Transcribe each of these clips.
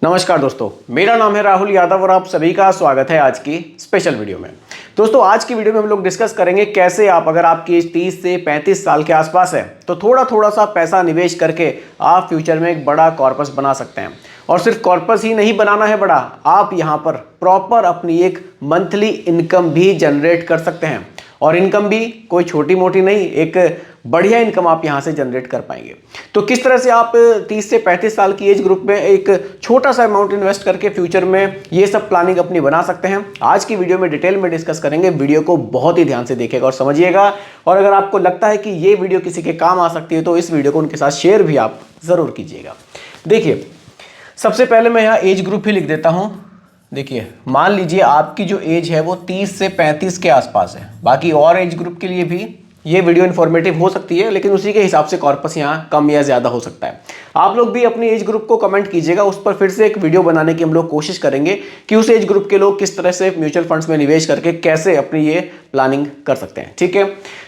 नमस्कार दोस्तों, मेरा नाम है राहुल यादव और आप सभी का स्वागत है आज की स्पेशल वीडियो में। दोस्तों आज की वीडियो में हम लोग डिस्कस करेंगे कैसे आप, अगर आपकी एज 30 से 35 साल के आसपास है तो थोड़ा सा पैसा निवेश करके आप फ्यूचर में एक बड़ा कॉर्पस बना सकते हैं। और सिर्फ कॉर्पस ही नहीं बनाना है बड़ा, आप यहाँ पर प्रॉपर अपनी एक मंथली इनकम भी जनरेट कर सकते हैं। और इनकम भी कोई छोटी मोटी नहीं, एक बढ़िया इनकम आप यहां से जनरेट कर पाएंगे। तो किस तरह से आप 30 से 35 साल की एज ग्रुप में एक छोटा सा अमाउंट इन्वेस्ट करके फ्यूचर में ये सब प्लानिंग अपनी बना सकते हैं, आज की वीडियो में डिटेल में डिस्कस करेंगे। वीडियो को बहुत ही ध्यान से देखिएगा और समझिएगा। और अगर आपको लगता है कि ये वीडियो किसी के काम आ सकती है तो इस वीडियो को उनके साथ शेयर भी आप जरूर कीजिएगा। देखिए, सबसे पहले मैं यहाँ एज ग्रुप ही लिख देता हूँ। देखिए, मान लीजिए आपकी जो एज है वो 30 से 35 के आसपास है। बाकी और एज ग्रुप के लिए भी ये वीडियो इन्फॉर्मेटिव हो सकती है, लेकिन उसी के हिसाब से कॉर्पस यहाँ कम या ज़्यादा हो सकता है। आप लोग भी अपनी एज ग्रुप को कमेंट कीजिएगा, उस पर फिर से एक वीडियो बनाने की हम लोग कोशिश करेंगे कि उस एज ग्रुप के लोग किस तरह से म्यूचुअल फंड्स में निवेश करके कैसे अपनी ये प्लानिंग कर सकते हैं। ठीक है,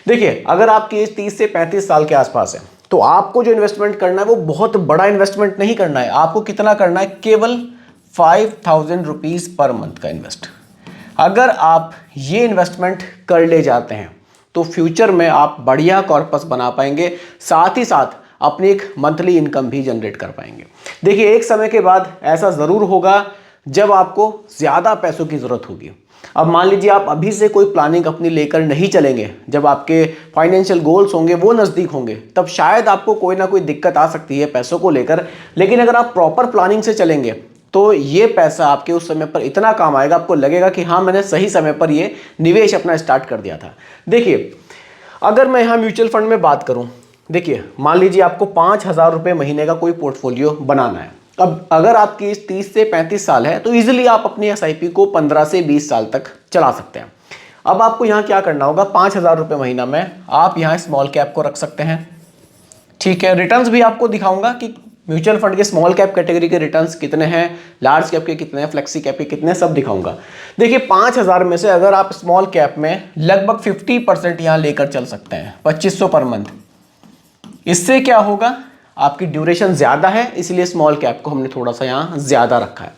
देखिए, अगर आपकी एज 30 से 35 साल के आसपास है तो आपको जो इन्वेस्टमेंट करना है वो बहुत बड़ा इन्वेस्टमेंट नहीं करना है। आपको कितना करना है? केवल 5000 रुपीज़ पर मंथ का इन्वेस्ट। अगर आप ये इन्वेस्टमेंट कर ले जाते हैं तो फ्यूचर में आप बढ़िया कॉर्पस बना पाएंगे, साथ ही साथ अपनी एक मंथली इनकम भी जनरेट कर पाएंगे। देखिए, एक समय के बाद ऐसा ज़रूर होगा जब आपको ज़्यादा पैसों की ज़रूरत होगी। अब मान लीजिए आप अभी से कोई प्लानिंग अपनी लेकर नहीं चलेंगे, जब आपके फाइनेंशियल गोल्स होंगे वो नज़दीक होंगे तब शायद आपको कोई ना कोई दिक्कत आ सकती है पैसों को लेकर। लेकिन अगर आप प्रॉपर प्लानिंग से चलेंगे तो ये पैसा आपके उस समय पर इतना काम आएगा, आपको लगेगा कि हाँ, मैंने सही समय पर ये निवेश अपना स्टार्ट कर दिया था। देखिए, अगर मैं यहाँ म्यूचुअल फंड में बात करूँ, देखिए मान लीजिए आपको 5000 रुपये महीने का कोई पोर्टफोलियो बनाना है। अब अगर आपकी 30 से 35 साल है तो ईजिली आप अपनी SIP को 15 से 20 साल तक चला सकते हैं। अब आपको यहाँ क्या करना होगा? 5000 रुपये महीना में आप यहाँ स्मॉल कैप को रख सकते हैं। ठीक है, रिटर्न्स भी आपको दिखाऊंगा कि म्यूचुअल फंड के स्मॉल कैप कैटेगरी के रिटर्न्स कितने हैं, लार्ज कैप के कितने हैं, फ्लेक्सी कैप के कितने, सब दिखाऊंगा। देखिए, 5000 में से अगर आप स्मॉल कैप में लगभग 50% यहाँ लेकर चल सकते हैं, 2500 पर मंथ। इससे क्या होगा? आपकी ड्यूरेशन ज़्यादा है, इसलिए स्मॉल कैप को हमने थोड़ा सा यहाँ ज़्यादा रखा है।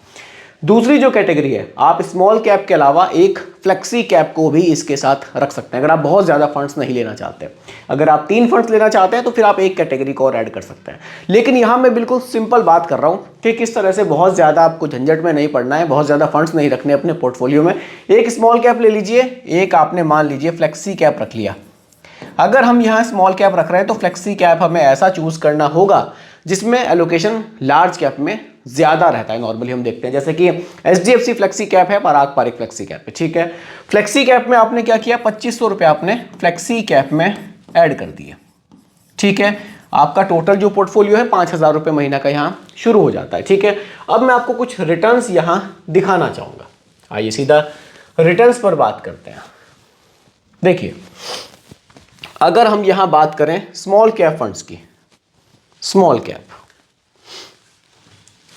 दूसरी जो कैटेगरी है, आप स्मॉल कैप के अलावा एक फ्लेक्सी कैप को भी इसके साथ रख सकते हैं अगर आप बहुत ज़्यादा फंड्स नहीं लेना चाहते। अगर आप 3 फंड्स लेना चाहते हैं तो फिर आप एक कैटेगरी को और ऐड कर सकते हैं। लेकिन यहाँ मैं बिल्कुल सिंपल बात कर रहा हूँ कि किस तरह से बहुत ज़्यादा आपको झंझट में नहीं पड़ना है, बहुत ज़्यादा फंड्स नहीं रखने अपने पोर्टफोलियो में। एक स्मॉल कैप ले लीजिए, एक आपने मान लीजिए फ्लेक्सी कैप रख लिया। अगर हम यहाँ स्मॉल कैप रख रहे हैं तो फ्लेक्सी कैप हमें ऐसा चूज करना होगा जिसमें एलोकेशन लार्ज कैप में ज़्यादा रहता है। नॉर्मली हम देखते हैं जैसे कि HDFC फ्लेक्सी कैप है, पराग पारिक फ्लेक्सी कैप है। ठीक है, फ्लेक्सी कैप में आपने क्या किया? 2500 रुपये आपने फ्लेक्सी कैप में ऐड कर दिए। ठीक है, आपका टोटल जो पोर्टफोलियो है 5000 रुपये महीना का यहाँ शुरू हो जाता है। ठीक है, अब मैं आपको कुछ रिटर्न्स यहाँ दिखाना चाहूँगा। आइए सीधा रिटर्न्स पर बात करते हैं। देखिए, अगर हम यहाँ बात करें स्मॉल कैप फंड्स की, स्मॉल कैप,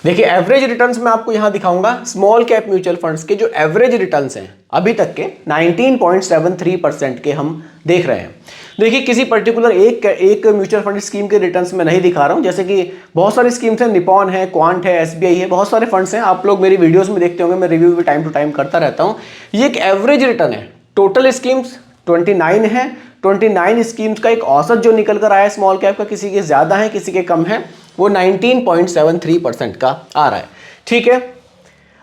देखिए एवरेज रिटर्न्स मैं आपको यहां दिखाऊंगा। स्मॉल कैप म्यूचुअल फंड्स के जो एवरेज रिटर्न्स हैं अभी तक के 19.73% के हम देख रहे हैं। देखिए, किसी पर्टिकुलर एक म्यूचुअल फंड स्कीम के रिटर्न्स में नहीं दिखा रहा हूं, जैसे कि बहुत सारी स्कीम्स हैं, निपॉन है, क्वांट है, SBI है, बहुत सारे फंड्स हैं। आप लोग मेरी वीडियोस में देखते होंगे, मैं रिव्यू भी टाइम टू टाइम करता रहता हूं। ये एक एवरेज रिटर्न है। टोटल स्कीम्स 29 है, 29 स्कीम्स का एक औसत जो निकल कर आया है स्मॉल कैप का, किसी के ज़्यादा है किसी के कम है, वो 19.73% का आ रहा है। ठीक है,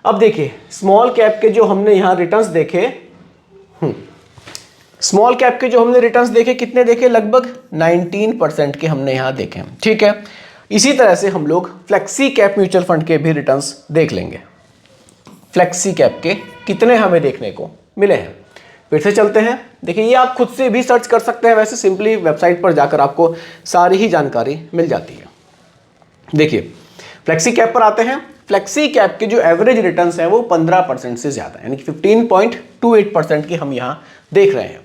अब देखिए स्मॉल कैप के जो हमने यहाँ रिटर्न्स देखे, स्मॉल कैप के जो हमने रिटर्न्स देखे कितने देखे? लगभग 19% के हमने यहाँ देखे। ठीक है, इसी तरह से हम लोग फ्लेक्सी कैप म्यूचुअल फंड के भी रिटर्न्स देख लेंगे। फ्लेक्सी कैप के कितने हमें देखने को मिले हैं, फिर से चलते हैं। देखिए, ये आप खुद से भी सर्च कर सकते हैं, वैसे सिंपली वेबसाइट पर जाकर आपको सारी ही जानकारी मिल जाती है। देखिए, फ्लेक्सी कैप पर आते हैं। फ्लेक्सी कैप के जो एवरेज रिटर्न्स हैं वो 15% से ज़्यादा है, यानी कि 15.28% की हम यहाँ देख रहे हैं।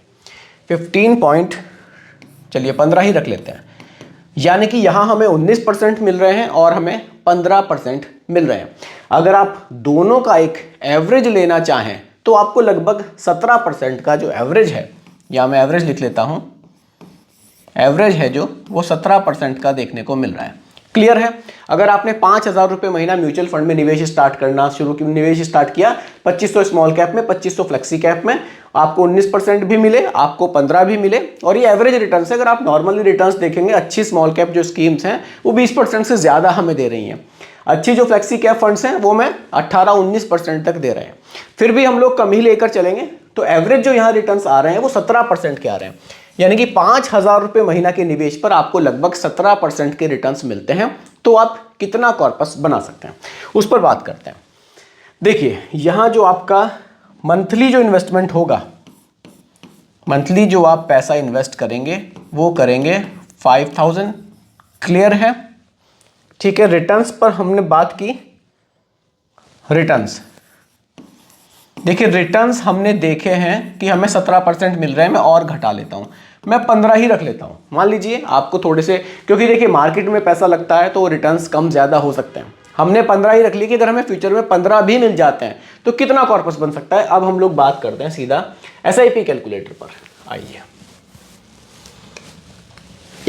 15 ही रख लेते हैं, यानी कि यहाँ हमें 19% मिल रहे हैं और हमें 15% मिल रहे हैं। अगर आप दोनों का एक एवरेज लेना चाहें तो आपको लगभग 17% का जो एवरेज है, या मैं एवरेज लिख लेता हूँ, एवरेज है जो वो 17% का देखने को मिल रहा है। क्लियर है? अगर आपने 5,000 रुपये महीना म्यूचुअल फंड में निवेश स्टार्ट किया 2500 स्मॉल कैप में, 2500 फ्लेक्सी कैप में, आपको 19% भी मिले, आपको 15 भी मिले, और ये एवरेज रिटर्न है। अगर आप नॉर्मली रिटर्न्स देखेंगे, अच्छी स्मॉल कैप जो स्कीम्स हैं वो 20% से ज़्यादा हमें दे रही हैं। अच्छी जो फ्लेक्सी कैप फंड्स हैं वो में 18-19% तक दे रहे हैं। फिर भी हम लोग कम ही लेकर चलेंगे तो एवरेज जो यहाँ रिटर्न्स आ रहे हैं वो 17% के आ रहे हैं। यानी कि 5,000 रुपये महीना के निवेश पर आपको लगभग 17% के रिटर्न्स मिलते हैं। तो आप कितना कॉर्पस बना सकते हैं उस पर बात करते हैं। देखिए, यहाँ जो आपका मंथली जो इन्वेस्टमेंट होगा, मंथली जो आप पैसा इन्वेस्ट करेंगे वो करेंगे 5,000। क्लियर है? ठीक है। रिटर्न्स पर हमने बात की। रिटर्न्स देखिए, रिटर्न्स हमने देखे हैं कि हमें 17% मिल रहे हैं। मैं और घटा लेता हूं, मैं 15 ही रख लेता हूं। मान लीजिए आपको थोड़े से, क्योंकि देखिए मार्केट में पैसा लगता है तो रिटर्न्स कम ज़्यादा हो सकते हैं। हमने 15 ही रख ली कि अगर हमें फ्यूचर में 15 भी मिल जाते हैं तो कितना कॉर्पस बन सकता है। अब हम लोग बात करते हैं सीधा SIP कैलकुलेटर पर। आइए,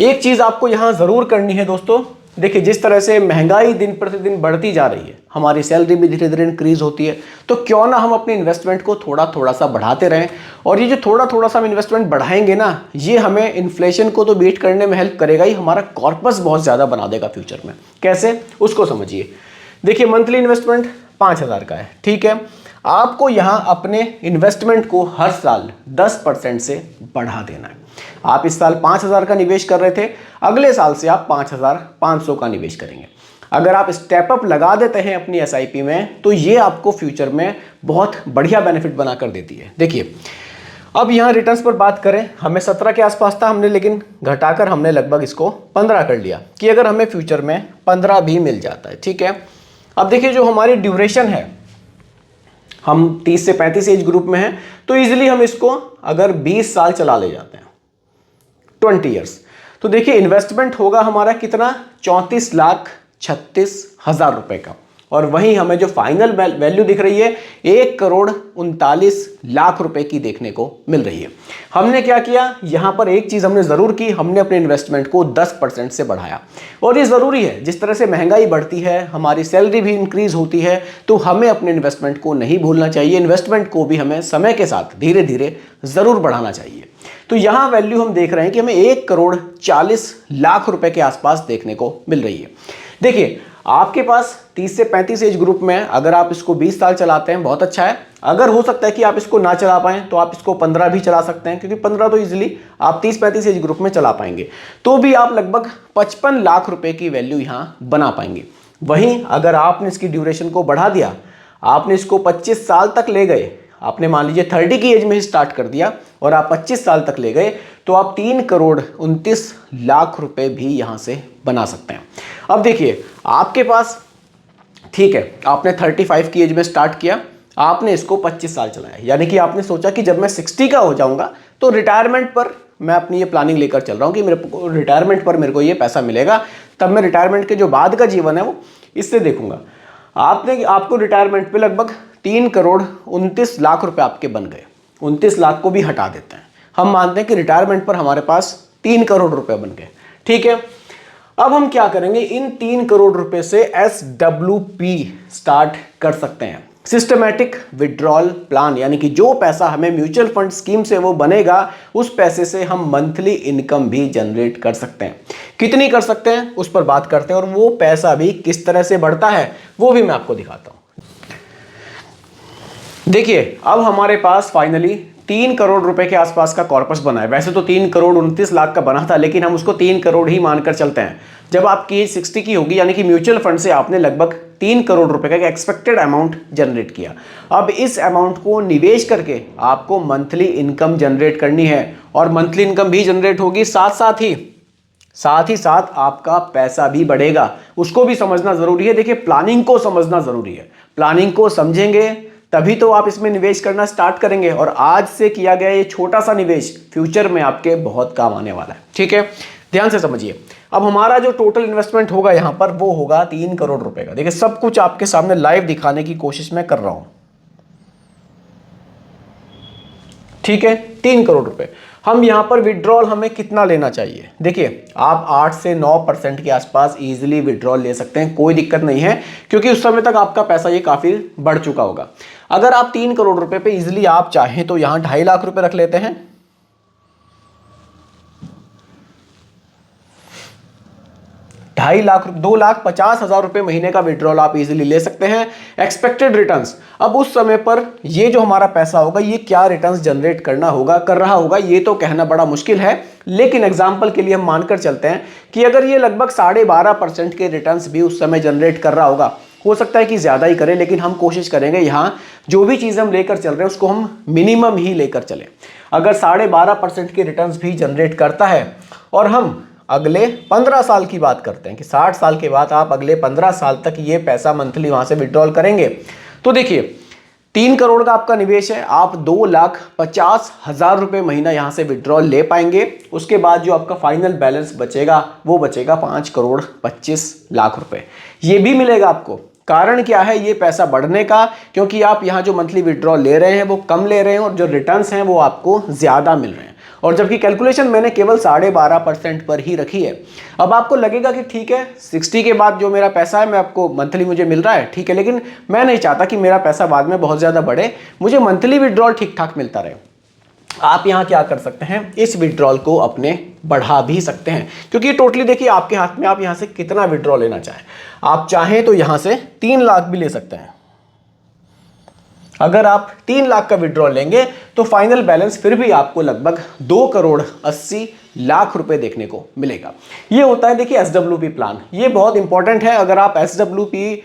एक चीज़ आपको यहाँ ज़रूर करनी है दोस्तों। देखिए, जिस तरह से महंगाई दिन प्रतिदिन बढ़ती जा रही है, हमारी सैलरी भी धीरे धीरे इंक्रीज होती है, तो क्यों ना हम अपने इन्वेस्टमेंट को थोड़ा थोड़ा सा बढ़ाते रहें। और ये जो थोड़ा थोड़ा सा हम इन्वेस्टमेंट बढ़ाएंगे ना, ये हमें इन्फ्लेशन को तो बीट करने में हेल्प करेगा ही, हमारा कॉर्पस बहुत ज़्यादा बना देगा फ्यूचर में। कैसे, उसको समझिए। देखिए, मंथली इन्वेस्टमेंट 5,000 का है, ठीक है। आपको यहाँ अपने इन्वेस्टमेंट को हर साल 10% से बढ़ा देना है। आप इस साल 5,000 का निवेश कर रहे थे, अगले साल से आप 5,500 का निवेश करेंगे। अगर आप स्टेप अप लगा देते हैं अपनी SIP में तो ये आपको फ्यूचर में बहुत बढ़िया बेनिफिट बना कर देती है। देखिए, अब यहाँ रिटर्न्स पर बात करें, हमें 17 के आसपास था हमने, लेकिन घटाकर हमने लगभग इसको 15 कर लिया कि अगर हमें फ्यूचर में 15 भी मिल जाता है, ठीक है। अब देखिए, जो हमारी ड्यूरेशन है, हम 30 से 35 एज ग्रुप में हैं, तो इजीली हम इसको अगर 20 साल चला ले जाते हैं, 20 ईयर्स, तो देखिए इन्वेस्टमेंट होगा हमारा कितना, 34,36,000 रुपए का। और वहीं हमें जो फाइनल वैल्यू दिख रही है 1,39,00,000 रुपए की देखने को मिल रही है। हमने क्या किया, यहां पर एक चीज हमने जरूर की, हमने अपने इन्वेस्टमेंट को 10% से बढ़ाया। और ये जरूरी है, जिस तरह से महंगाई बढ़ती है, हमारी सैलरी भी इंक्रीज होती है, तो हमें अपने इन्वेस्टमेंट को नहीं भूलना चाहिए। इन्वेस्टमेंट को भी हमें समय के साथ धीरे धीरे जरूर बढ़ाना चाहिए। तो यहां वैल्यू हम देख रहे हैं कि हमें 1,40,00,000 रुपए के आसपास देखने को मिल रही है। देखिए, आपके पास 30 से 35 एज ग्रुप में अगर आप इसको 20 साल चलाते हैं, बहुत अच्छा है। अगर हो सकता है कि आप इसको ना चला पाएं तो आप इसको 15 भी चला सकते हैं, क्योंकि 15 तो इजीली आप 30-35 एज ग्रुप में चला पाएंगे, तो भी आप लगभग 55 लाख रुपए की वैल्यू यहां बना पाएंगे। वहीं अगर आपने इसकी ड्यूरेशन को बढ़ा दिया, आपने इसको 25 साल तक ले गए, आपने मान लीजिए 30 की एज में ही स्टार्ट कर दिया और आप 25 साल तक ले गए, तो आप 3,29,00,000 रुपए भी यहां से बना सकते हैं। अब देखिए, आपके पास, ठीक है, आपने 35 की एज में स्टार्ट किया, आपने इसको 25 साल चलाया, यानी कि आपने सोचा कि जब मैं 60 का हो जाऊंगा तो रिटायरमेंट पर मैं अपनी ये प्लानिंग लेकर चल रहा हूं कि मेरे को रिटायरमेंट पर मेरे को ये पैसा मिलेगा, तब मैं रिटायरमेंट के जो बाद का जीवन है वो इससे देखूंगा। आपको रिटायरमेंट पे लगभग 3,29,00,000 रुपए आपके बन गए। 29 लाख को भी हटा देते हैं, हम मानते हैं कि रिटायरमेंट पर हमारे पास 3 करोड़ रुपए बन गए, ठीक है। अब हम क्या करेंगे, इन 3 करोड़ रुपए से SWP स्टार्ट कर सकते हैं, सिस्टमैटिक विड्रॉल प्लान। यानी कि जो पैसा हमें म्यूचुअल फंड स्कीम से वो बनेगा, उस पैसे से हम मंथली इनकम भी जनरेट कर सकते हैं। कितनी कर सकते हैं उस पर बात करते हैं, और वो पैसा भी किस तरह से बढ़ता है वो भी मैं आपको दिखाता हूं। देखिए, अब हमारे पास फाइनली 3 करोड़ रुपए के आसपास का कॉर्पस बना है। वैसे तो 3,29,00,000 का बना था, लेकिन हम उसको 3 करोड़ ही मानकर चलते हैं। जब आपकी एज 60 की होगी, यानी कि म्यूचुअल फंड से आपने लगभग 3 करोड़ रुपए का एक्सपेक्टेड अमाउंट जनरेट किया। अब इस अमाउंट को निवेश करके आपको मंथली इनकम जनरेट करनी है, और मंथली इनकम भी जनरेट होगी, साथ ही साथ आपका पैसा भी बढ़ेगा। उसको भी समझना जरूरी है। देखिए, प्लानिंग को समझना जरूरी है। प्लानिंग को समझेंगे तभी तो आप इसमें निवेश करना स्टार्ट करेंगे, और आज से किया गया ये छोटा सा निवेश फ्यूचर में आपके बहुत काम आने वाला है, ठीक है। ध्यान से समझिए। अब हमारा जो टोटल इन्वेस्टमेंट होगा यहां पर, वो होगा 3 करोड़ रुपए का। देखिए, सब कुछ आपके सामने लाइव दिखाने की कोशिश मैं कर रहा हूं, ठीक है। 3 करोड़ रुपए हम यहाँ पर विड्रॉल हमें कितना लेना चाहिए? देखिए, आप 8 से 9% के आसपास इजीली विड्रॉल ले सकते हैं, कोई दिक्कत नहीं है, क्योंकि उस समय तक आपका पैसा ये काफ़ी बढ़ चुका होगा। अगर आप 3 करोड़ रुपए पे इजीली आप चाहें तो यहाँ 2.5 लाख रुपए रख लेते हैं। 2.5 लाख, 2,50,000 रुपए महीने का विड्रॉल आप इजीली ले सकते हैं। एक्सपेक्टेड रिटर्न्स, अब उस समय पर ये जो हमारा पैसा होगा ये क्या रिटर्न्स जनरेट कर रहा होगा ये तो कहना बड़ा मुश्किल है, लेकिन एग्जांपल के लिए हम मानकर चलते हैं कि अगर ये लगभग 12.5% के रिटर्न्स भी उस समय जनरेट कर रहा होगा, हो सकता है कि ज़्यादा ही करें, लेकिन हम कोशिश करेंगे यहाँ जो भी चीज़ हम लेकर चल रहे हैं उसको हम मिनिमम ही लेकर चलें। अगर 12.5% के रिटर्न्स भी जनरेट करता है और हम अगले 15 साल की बात करते हैं कि 60 साल के बाद आप अगले 15 साल तक ये पैसा मंथली वहाँ से विड्रॉल करेंगे, तो देखिए 3 करोड़ का आपका निवेश है, आप 2,50,000 रुपये महीना यहाँ से विड्रॉल ले पाएंगे। उसके बाद जो आपका फाइनल बैलेंस बचेगा वो बचेगा 5 करोड़ 25 लाख रुपए। ये भी मिलेगा आपको। कारण क्या है ये पैसा बढ़ने का? क्योंकि आप यहाँ जो मंथली विड्रॉल ले रहे हैं वो कम ले रहे हैं और जो रिटर्न्स हैं वो आपको ज़्यादा मिल रहे हैं, और जबकि कैलकुलेशन मैंने केवल 12.5% पर ही रखी है। अब आपको लगेगा कि ठीक है 60 के बाद जो मेरा पैसा है मैं आपको मंथली मुझे मिल रहा है, ठीक है, लेकिन मैं नहीं चाहता कि मेरा पैसा बाद में बहुत ज़्यादा बढ़े, मुझे मंथली विड्रॉल ठीक ठाक मिलता रहे। आप यहाँ क्या कर सकते हैं, इस विड्रॉल को अपने बढ़ा भी सकते हैं, क्योंकि टोटली देखिए आपके हाथ में, आप यहाँ से कितना विड्रॉल लेना चाहें। आप चाहें तो यहाँ से 3 लाख भी ले सकते हैं। अगर आप 3 लाख का विड्रॉल लेंगे तो फाइनल बैलेंस फिर भी आपको लगभग 2 करोड़ 80 लाख रुपए देखने को मिलेगा। ये होता है देखिए SWP प्लान, ये बहुत इंपॉर्टेंट है। अगर आप SWP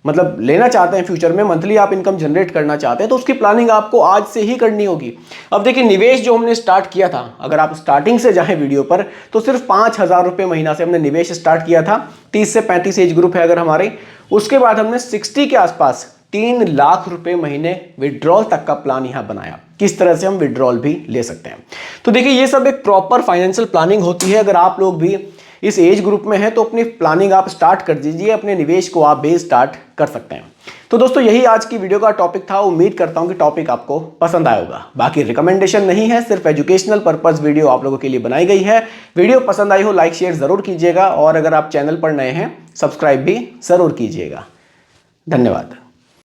मतलब लेना चाहते हैं, फ्यूचर में मंथली आप इनकम जनरेट करना चाहते हैं, तो उसकी प्लानिंग आपको आज से ही करनी होगी। अब देखिए निवेश जो हमने स्टार्ट किया था, अगर आप स्टार्टिंग से जाएं वीडियो पर, तो सिर्फ 5,000 रुपये महीना से हमने निवेश स्टार्ट किया था। 30 से 35 एज ग्रुप है अगर हमारे, उसके बाद हमने 60 के आसपास 3 लाख रुपए महीने विड्रॉल तक का प्लान यहाँ बनाया, किस तरह से हम विड्रॉल भी ले सकते हैं। तो देखिए ये सब एक प्रॉपर फाइनेंशियल प्लानिंग होती है। अगर आप लोग भी इस एज ग्रुप में हैं तो अपनी प्लानिंग आप स्टार्ट कर दीजिए, अपने निवेश को आप भी स्टार्ट कर सकते हैं। तो दोस्तों यही आज की वीडियो का टॉपिक था। उम्मीद करता हूं कि टॉपिक आपको पसंद आया होगा। बाकी रिकमेंडेशन नहीं है, सिर्फ एजुकेशनल पर्पस वीडियो आप लोगों के लिए बनाई गई है। वीडियो पसंद आई हो लाइक शेयर जरूर कीजिएगा, और अगर आप चैनल पर नए हैं सब्सक्राइब भी जरूर कीजिएगा। धन्यवाद।